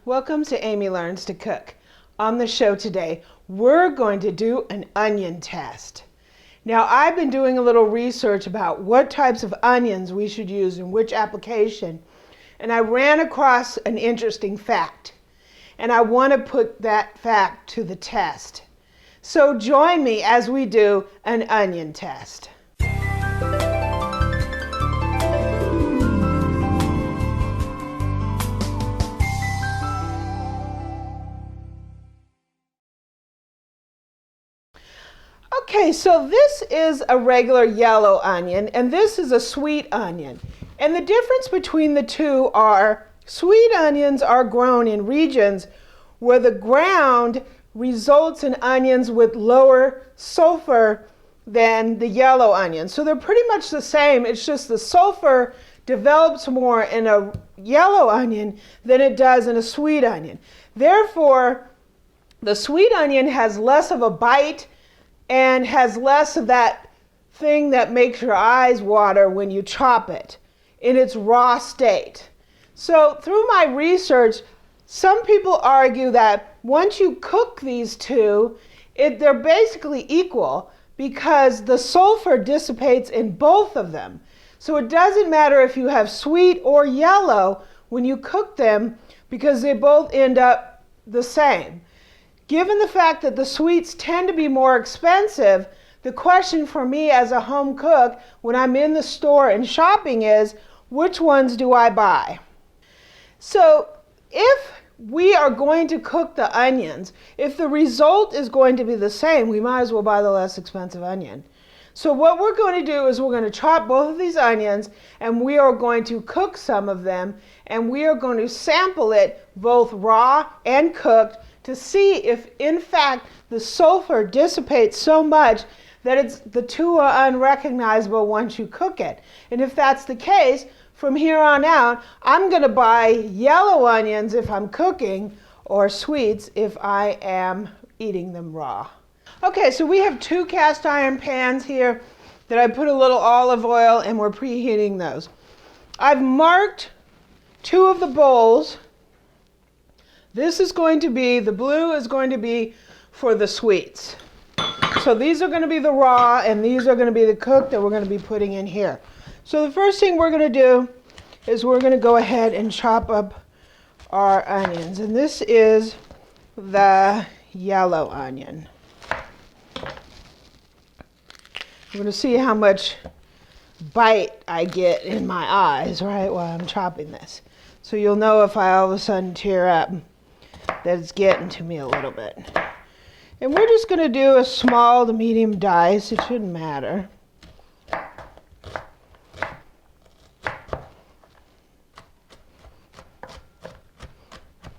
Welcome to Amy Learns to Cook. On the show today, we're going to do an onion test. Now, I've been doing a little research about what types of onions we should use in which application, and I ran across an interesting fact, and I want to put that fact to the test. So join me as we do an onion test. Okay, so this is a regular yellow onion, and this is a sweet onion. And the difference between the two are sweet onions are grown in regions where the ground results in onions with lower sulfur than the yellow onion. So they're pretty much the same, it's just the sulfur develops more in a yellow onion than it does in a sweet onion. Therefore, the sweet onion has less of a bite and has less of that thing that makes your eyes water when you chop it in its raw state. So through my research, some people argue that once you cook these two, they're basically equal because the sulfur dissipates in both of them. So it doesn't matter if you have sweet or yellow when you cook them because they both end up the same. Given the fact that the sweets tend to be more expensive, the question for me as a home cook when I'm in the store and shopping is, which ones do I buy? So if we are going to cook the onions, if the result is going to be the same, we might as well buy the less expensive onion. So what we're going to do is we're going to chop both of these onions and we are going to cook some of them and we are going to sample it both raw and cooked to see if, in fact, the sulfur dissipates so much that the two are unrecognizable once you cook it. And if that's the case, from here on out, I'm going to buy yellow onions if I'm cooking or sweets if I am eating them raw. Okay, so we have two cast iron pans here that I put a little olive oil and we're preheating those. I've marked two of the bowls. This is going to be, the blue is going to be for the sweets. So these are going to be the raw and these are going to be the cooked that we're going to be putting in here. So the first thing we're going to do is we're going to go ahead and chop up our onions. And this is the yellow onion. I'm going to see how much bite I get in my eyes, right, while I'm chopping this. So you'll know if I all of a sudden tear up that it's getting to me a little bit. And we're just going to do a small to medium dice. It shouldn't matter. I'm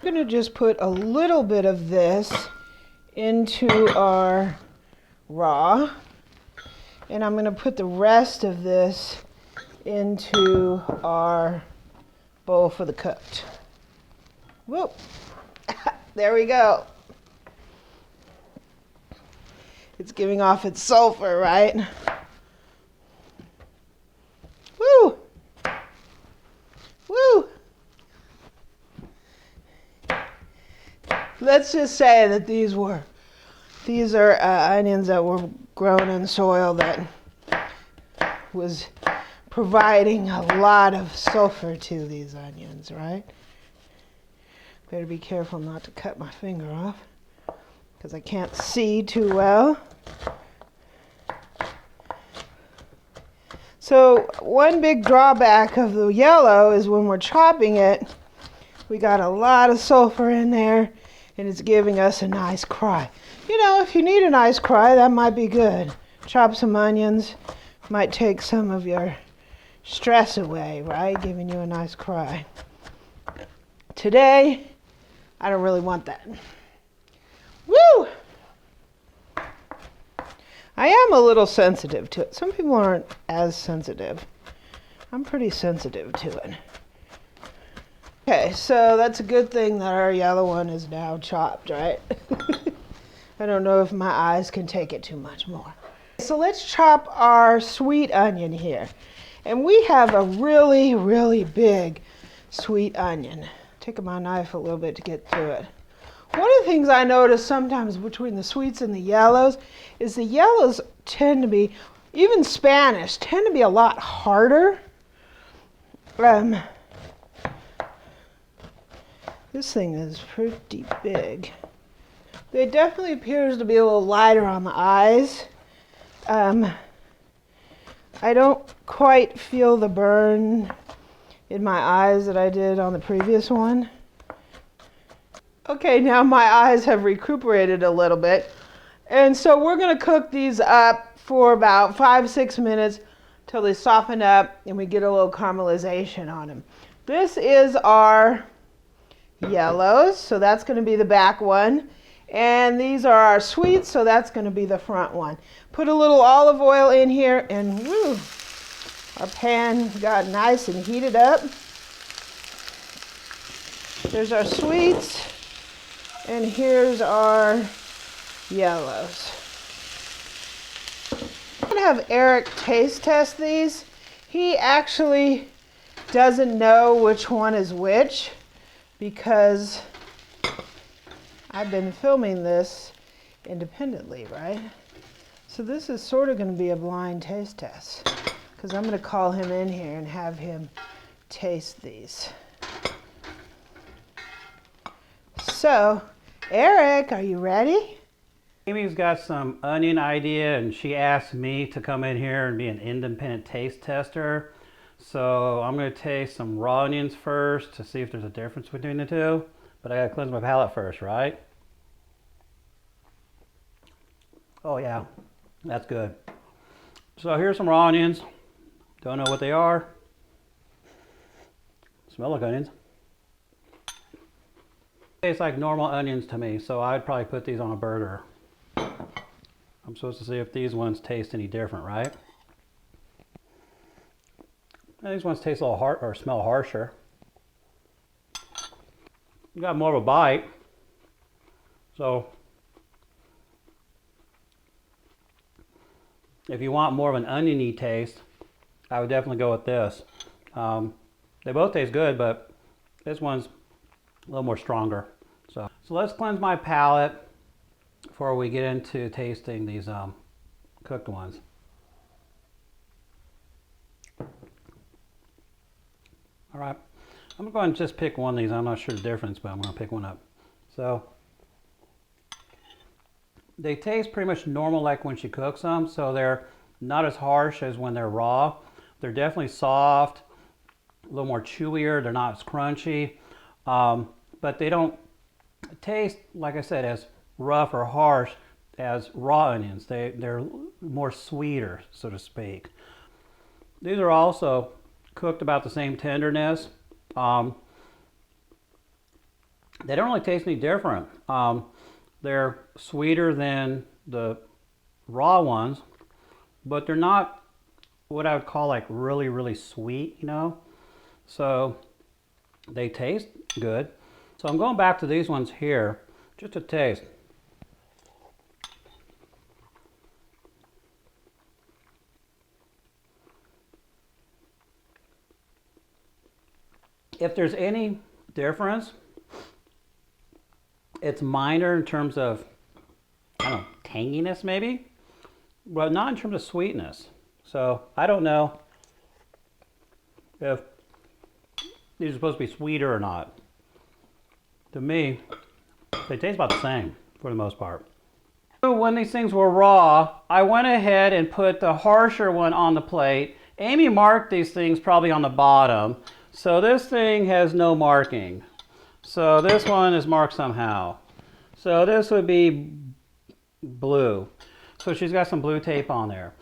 going to just put a little bit of this into our raw. And I'm going to put the rest of this into our bowl for the cooked. Whoop. There we go. It's giving off its sulfur, right? Woo! Woo! Let's just say that these are onions that were grown in soil that was providing a lot of sulfur to these onions, right? Better be careful not to cut my finger off because I can't see too well. So one big drawback of the yellow is when we're chopping it, we got a lot of sulfur in there and it's giving us a nice cry. You know, if you need a nice cry, that might be good. Chop some onions, might take some of your stress away, right? Giving you a nice cry. Today, I don't really want that. Woo! I am a little sensitive to it. Some people aren't as sensitive. I'm pretty sensitive to it. Okay, so that's a good thing that our yellow one is now chopped, right? I don't know if my eyes can take it too much more. So let's chop our sweet onion here. And we have a really, really big sweet onion. taking my knife a little bit to get through it. One of the things I notice sometimes between the sweets and the yellows is the yellows tend to be, even Spanish, tend to be a lot harder. This thing is pretty big. It definitely appears to be a little lighter on the eyes. I don't quite feel the burn in my eyes that I did on the previous one. Okay, now my eyes have recuperated a little bit. And so we're going to cook these up for about 5-6 minutes till they soften up and we get a little caramelization on them. This is our yellows, so that's going to be the back one. And these are our sweets, so that's going to be the front one. Put a little olive oil in here and woo, our pan got nice and heated up. There's our sweets. And here's our yellows. I'm going to have Eric taste test these. He actually doesn't know which one is which because I've been filming this independently, right? So this is sort of going to be a blind taste test because I'm going to call him in here and have him taste these. So, Eric, are you ready? Amy's got some onion idea and she asked me to come in here and be an independent taste tester. So I'm going to taste some raw onions first to see if there's a difference between the two. But I got to cleanse my palate first, right? Oh yeah, that's good. So here's some raw onions. Don't know what they are. Smell like onions. Tastes like normal onions to me, so I'd probably put these on a burger. I'm supposed to see if these ones taste any different, right? And these ones taste a little hard or smell harsher. You got more of a bite. So if you want more of an oniony taste, I would definitely go with this. They both taste good, but this one's a little more stronger. So let's cleanse my palate before we get into tasting these cooked ones. All right, I'm going to go ahead and just pick one of these. I'm not sure the difference, but I'm going to pick one up. So they taste pretty much normal like when she cooks them, so they're not as harsh as when they're raw. They're definitely soft, a little more chewier. They're not as crunchy, but they don't taste, like I said, as rough or harsh as raw onions. They're more sweeter, so to speak. These are also cooked about the same tenderness. They don't really taste any different. They're sweeter than the raw ones, but they're not what I would call like really, really sweet, you know? So they taste good. So I'm going back to these ones here, just to taste. If there's any difference, it's minor in terms of, I don't know, tanginess maybe, but not in terms of sweetness. So I don't know if these are supposed to be sweeter or not. To me, they taste about the same for the most part. When these things were raw, I went ahead and put the harsher one on the plate. Amy marked these things probably on the bottom. So this thing has no marking. So this one is marked somehow. So this would be blue. So she's got some blue tape on there.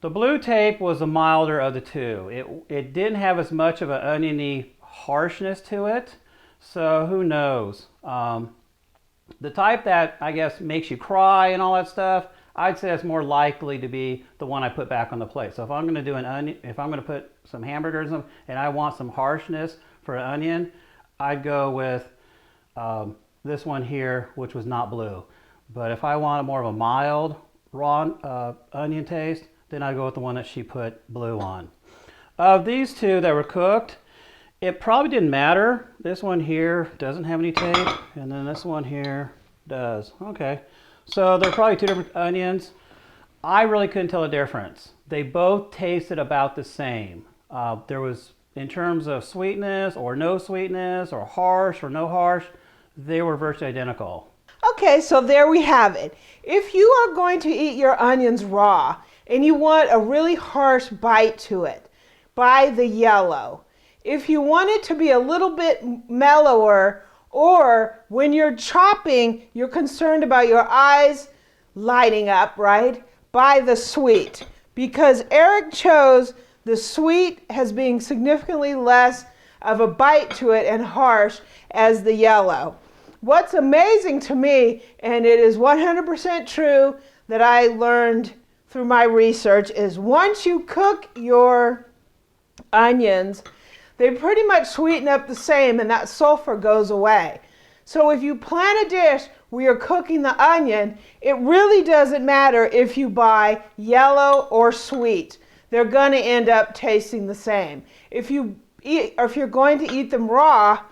The blue tape was the milder of the two. It didn't have as much of an oniony harshness to it. So who knows? The type that I guess makes you cry and all that stuff, I'd say it's more likely to be the one I put back on the plate. So if I'm going to do an onion, if I'm going to put some hamburgers in them and I want some harshness for an onion, I'd go with this one here, which was not blue. But if I want more of a mild raw onion taste, then I'd go with the one that she put blue on. Of these two that were cooked, it probably didn't matter. This one here doesn't have any taste, and then this one here does. Okay, so they're probably two different onions. I really couldn't tell the difference. They both tasted about the same. There was, in terms of sweetness or no sweetness or harsh or no harsh, they were virtually identical. Okay, so there we have it. If you are going to eat your onions raw and you want a really harsh bite to it, buy the yellow. If you want it to be a little bit mellower, or when you're chopping, you're concerned about your eyes lighting up, right? Buy the sweet. Because Eric chose the sweet as being significantly less of a bite to it and harsh as the yellow. What's amazing to me, and it is 100% true that I learned through my research, is once you cook your onions, they pretty much sweeten up the same and that sulfur goes away. So if you plan a dish where you're cooking the onion, it really doesn't matter if you buy yellow or sweet. They're going to end up tasting the same. If you're going to eat them raw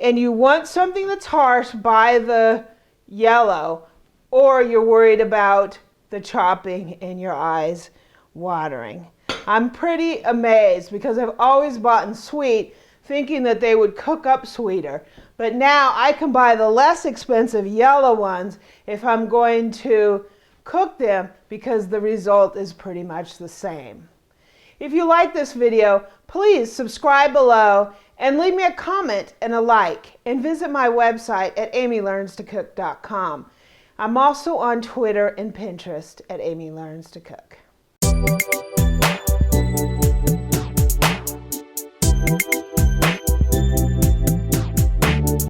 and you want something that's harsh, buy the yellow, or you're worried about the chopping and your eyes watering. I'm pretty amazed because I've always bought sweet thinking that they would cook up sweeter. But now I can buy the less expensive yellow ones if I'm going to cook them because the result is pretty much the same. If you like this video, please subscribe below and leave me a comment and a like, and visit my website at amylearnstocook.com. I'm also on Twitter and Pinterest at Amy Learns to Cook.